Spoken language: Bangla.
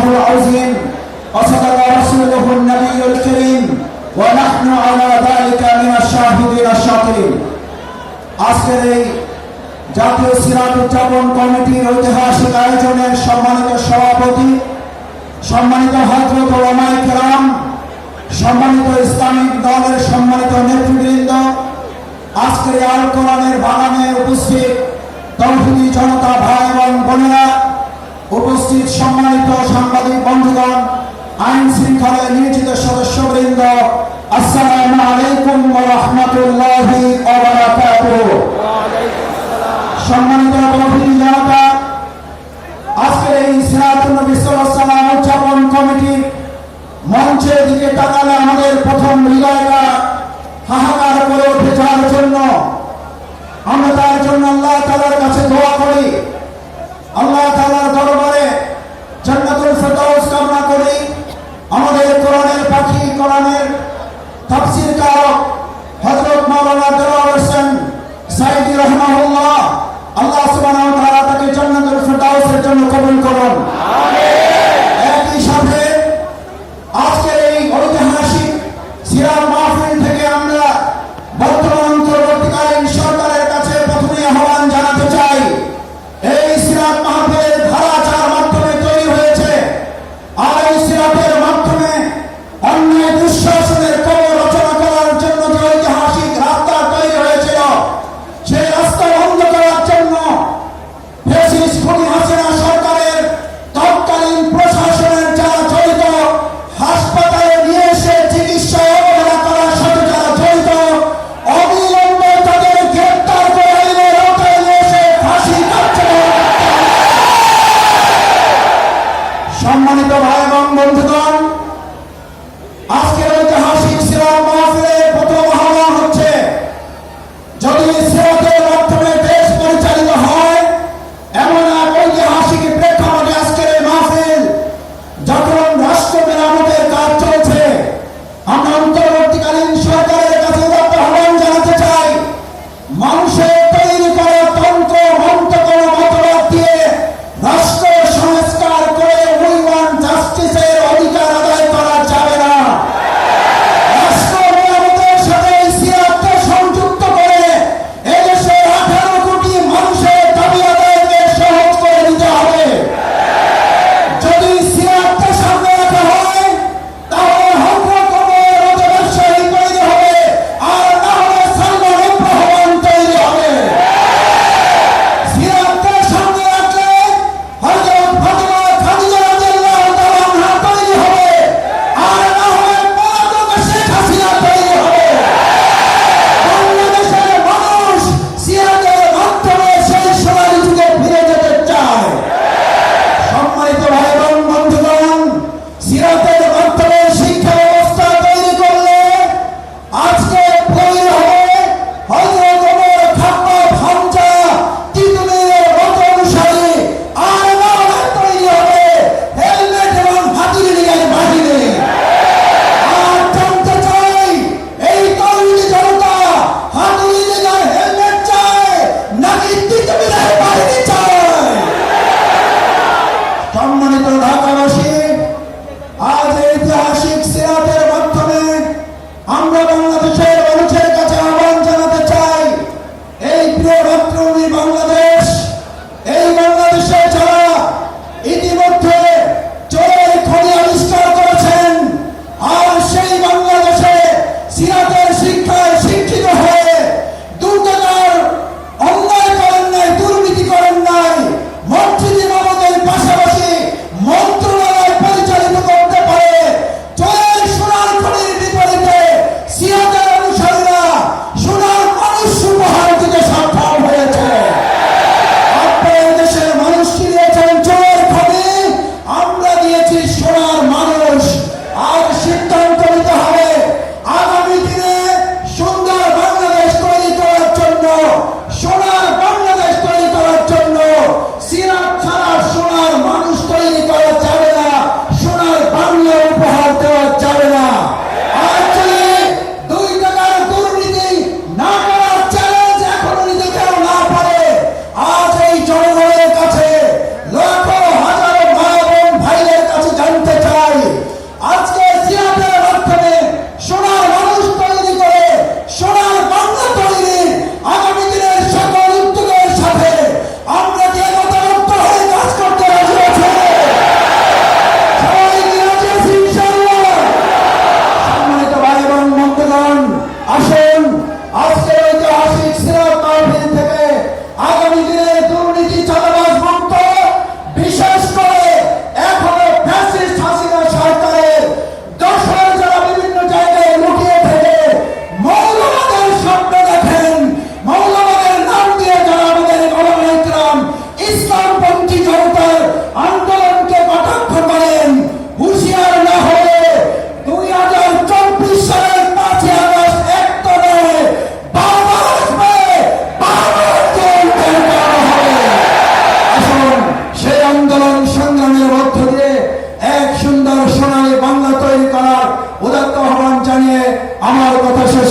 আল্লাহুল আযীম ওয়া সাদাকা রাসূলুহুন নাবিয়্যুল কারীম ওয়া নাহনু আলা যালিকা মিনাশ শাহিদিন আশ-শাকিরিন। আজকের এই জাতীয় সিরাত উদযাপন কমিটির ঐতিহাসিক আয়োজনের সম্মানিত সভাপতি, সম্মানিত হযরত ওলামায়ে কেরাম, সম্মানিত ইসলামিক দলের সম্মানিত নেতৃবৃন্দ, আজকের আল কোরআনের বাগানে উপস্থিত তৌহিদি জনতা ভাই এবং বোনেরা, উপস্থিত সম্মানিত সাংবাদিক বন্ধুগণ, আইন শৃঙ্খলায় নিয়োজিত সদস্যবৃন্দ, আসসালামু আলাইকুম ওয়া রাহমাতুল্লাহি ওয়া বারাকাতুহু। সম্মানিত তৌহিদি জনতা, আজকের এই সিরাতুন নবী সাল্লাল্লাহু আলাইহি ওয়াসাল্লাম উদযাপন কমিটির মঞ্চের দিকে তাকালে আমাদের প্রথম হৃদয়টা হাহাকার করে ওঠে। যার জন্য আমরা তার জন্য আল্লাহ তাআলার কাছে দোয়া করি, আল্লাহ তাআলার দরবারে জান্নাতুল ফেরদাউস কামনা করি। আমাদের কোরআনের পাখি, কোরআনের তাফসীর কারক হযরত মাওলানা দেলোয়ার হোসেন সাঈদী রাহিমাহুল্লাহ, আল্লাহ সুবহানাহু ওয়া তাআলা তাকে জান্নাতুল ফেরদাউসের জন্য কবুল করুন, আমিন। একই সাথে আজকের এই ঐতিহাসিক সিরাত মাহফিল থেকে আমরা বর্তমান অন্তর্বর্তীকালীন সরকারের কাছে প্রথমে আহ্বান জানাতে চাই, এই সিরাত মাহফিলের ধারা যার মাধ্যমে তৈরি হয়েছে, আর এই সিরাতের মাধ্যমে অন্যায় দুঃশাসনের কবর রচনা করার জন্য যে ঐতিহাসিক রাস্তা তৈরি হয়েছিল, সেই রাস্তা বন্ধ করার জন্য ফ্যাসিস্ট খুনি হাসিনা সরকারের তৎকালীন প্রশাসনের যারা জড়িত, হাসপাতালে নিয়ে এসে চিকিৎসা অবহেলা করার সাথে যারা জড়িত, অবিলম্বে তাদের গ্রেপ্তার করে আইনের আওতায় নিয়ে এসে ফাঁসি কার্যকর। সম্মানিত ভাই এবং বন্ধুগণ, আজকের ঐতিহাসিক